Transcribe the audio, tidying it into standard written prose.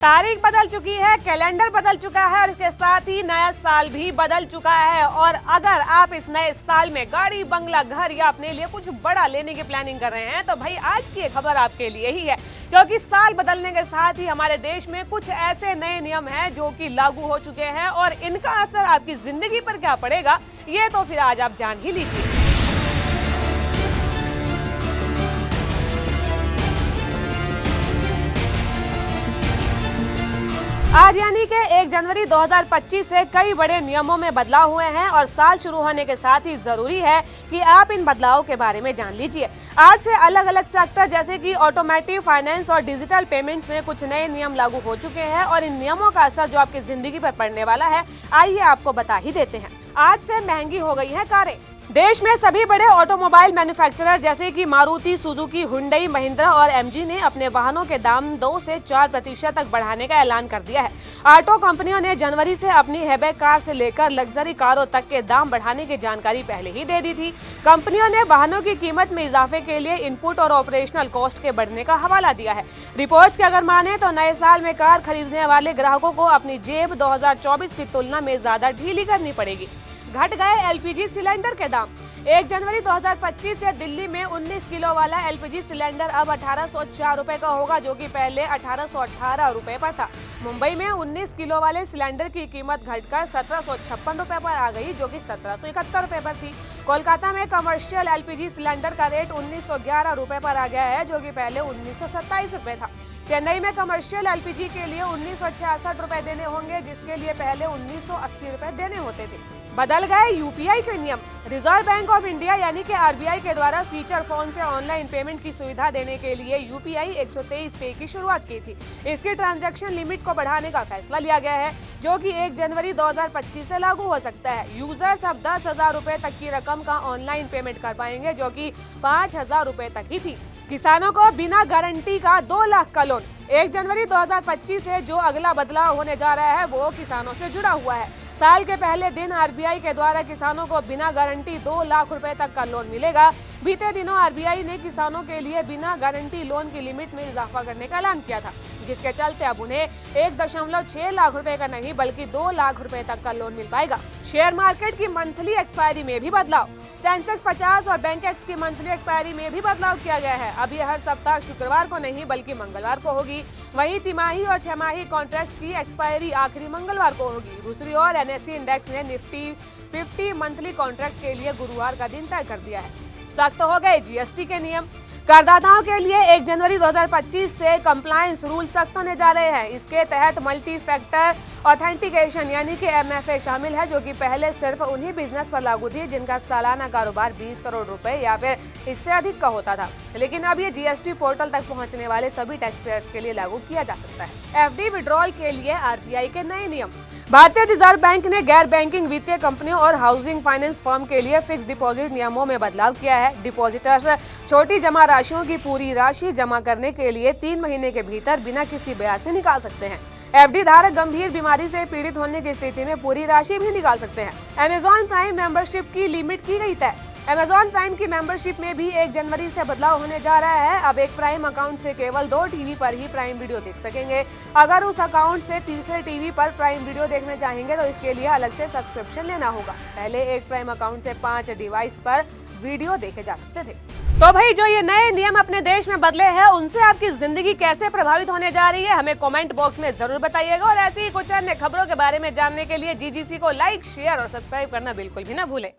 तारीख बदल चुकी है, कैलेंडर बदल चुका है और इसके साथ ही नया साल भी बदल चुका है। और अगर आप इस नए साल में गाड़ी, बंगला, घर या अपने लिए कुछ बड़ा लेने की प्लानिंग कर रहे हैं तो भाई आज की ये खबर आपके लिए ही है, क्योंकि साल बदलने के साथ ही हमारे देश में कुछ ऐसे नए नियम हैं जो कि लागू हो चुके हैं और इनका असर आपकी जिंदगी पर क्या पड़ेगा ये तो फिर आज आप जान ही लीजिए। आज यानी कि 1 जनवरी 2025 से कई बड़े नियमों में बदलाव हुए हैं और साल शुरू होने के साथ ही जरूरी है कि आप इन बदलावों के बारे में जान लीजिए। आज से अलग अलग सेक्टर जैसे कि ऑटोमेटिव फाइनेंस और डिजिटल पेमेंट्स में कुछ नए नियम लागू हो चुके हैं और इन नियमों का असर जो आपकी जिंदगी पर पड़ने वाला है आइए आपको बता ही देते हैं। आज से महंगी हो गई है कारें। देश में सभी बड़े ऑटोमोबाइल मैन्युफैक्चरर जैसे कि मारुति, सुजुकी, हुंडई, महिंद्रा और एमजी ने अपने वाहनों के दाम 2 से 4% तक बढ़ाने का ऐलान कर दिया है। ऑटो कंपनियों ने जनवरी से अपनी हैचबैक कार से लेकर लग्जरी कारों तक के दाम बढ़ाने की जानकारी पहले ही दे दी थी। कंपनियों ने वाहनों की कीमत में इजाफे के लिए इनपुट और ऑपरेशनल कॉस्ट के बढ़ने का हवाला दिया है। रिपोर्ट्स के अगर माने तो नए साल में कार खरीदने वाले ग्राहकों को अपनी जेब 2024 की तुलना में ज्यादा ढीली करनी पड़ेगी। घट गए एलपीजी सिलेंडर के दाम। 1 जनवरी 2025 से दिल्ली में 19 किलो वाला एलपीजी सिलेंडर अब 1804 रुपए का होगा, जो कि पहले 1818 रुपए पर था। मुंबई में 19 किलो वाले सिलेंडर की कीमत घटकर 1756 रुपए पर आ गई, जो कि 1771 रुपए पर थी। कोलकाता में कमर्शियल एलपीजी सिलेंडर का रेट 1911 रुपए पर आ गया है, जो कि पहले 1927 रुपए था। चेन्नई में कमर्शियल एलपीजी के लिए 1966 रुपए देने होंगे, जिसके लिए पहले 1980 रुपए देने होते थे। बदल गए यूपीआई के नियम। रिजर्व बैंक ऑफ इंडिया यानी कि आरबीआई के द्वारा फीचर फोन से ऑनलाइन पेमेंट की सुविधा देने के लिए यूपीआई 123 पे की शुरुआत की थी। इसकी ट्रांजैक्शन लिमिट को बढ़ाने का फैसला लिया गया है, जो कि 1 जनवरी 2025 से लागू हो सकता है। यूजर्स अब 10,000 रुपए तक की रकम का ऑनलाइन पेमेंट कर पाएंगे, जो कि 5,000 रुपए तक ही थी। किसानों को बिना गारंटी का 2 लाख का लोन। 1 जनवरी 2025 से जो अगला बदलाव होने जा रहा है वो किसानों से जुड़ा हुआ है। साल के पहले दिन आरबीआई के द्वारा किसानों को बिना गारंटी 2 लाख रुपए तक का लोन मिलेगा। बीते दिनों आरबीआई ने किसानों के लिए बिना गारंटी लोन की लिमिट में इजाफा करने का ऐलान किया था, जिसके चलते अब उन्हें 1.6 लाख रुपए का नहीं बल्कि 2 लाख रुपए तक का लोन मिल पाएगा। शेयर मार्केट की मंथली एक्सपायरी में भी बदलाव। सेंसेक्स 50 और बैंकेक्स की मंथली एक्सपायरी में भी बदलाव किया गया है। अब ये हर सप्ताह शुक्रवार को नहीं बल्कि मंगलवार को होगी। वहीं तिमाही और छमाही कॉन्ट्रैक्ट्स की एक्सपायरी आखिरी मंगलवार को होगी। दूसरी ओर एनएसई इंडेक्स ने निफ्टी 50 मंथली कॉन्ट्रैक्ट के लिए गुरुवार का दिन तय कर दिया है। सख्त हो गए जीएसटी के नियम। करदाताओं के लिए 1 जनवरी 2025 से कंप्लायंस रूल सख्त होने जा रहे हैं। इसके तहत मल्टी फैक्टर ऑथेंटिकेशन यानी कि एमएफए शामिल है, जो कि पहले सिर्फ उन्हीं बिजनेस पर लागू थी जिनका सालाना कारोबार 20 करोड़ रुपए या फिर इससे अधिक का होता था। लेकिन अब ये जीएसटी पोर्टल तक पहुंचने वाले सभी टैक्स पेयर्स के लिए लागू किया जा सकता है। एफडी विड्रॉल के लिए आरबीआई के नए नियम। भारतीय रिजर्व बैंक ने गैर बैंकिंग वित्तीय कंपनियों और हाउसिंग फाइनेंस फर्म के लिए फिक्स डिपॉजिट नियमों में बदलाव किया है। डिपॉजिटर्स छोटी जमा राशियों की पूरी राशि जमा करने के लिए 3 महीने के भीतर बिना किसी ब्याज के निकाल सकते हैं। एफडी धारक गंभीर बीमारी से पीड़ित होने की स्थिति में पूरी राशि भी निकाल सकते हैं। अमेजॉन प्राइम मेंबरशिप की लिमिट की गई तय। अमेजॉन प्राइम की मेंबरशिप में भी 1 जनवरी से बदलाव होने जा रहा है। अब एक प्राइम अकाउंट से केवल 2 टीवी पर ही प्राइम वीडियो देख सकेंगे। अगर उस अकाउंट से तीसरे टीवी पर प्राइम वीडियो देखना चाहेंगे तो इसके लिए अलग से सब्सक्रिप्शन लेना होगा। पहले एक प्राइम अकाउंट से 5 डिवाइस पर वीडियो देखे जा सकते थे। तो भाई जो ये नए नियम अपने देश में बदले हैं उनसे आपकी जिंदगी कैसे प्रभावित होने जा रही है हमें कमेंट बॉक्स में जरूर बताइएगा। और ऐसी ही कुछ अन्य खबरों के बारे में जानने के लिए जीजीसी को लाइक, शेयर और सब्सक्राइब करना बिल्कुल भी ना भूलें।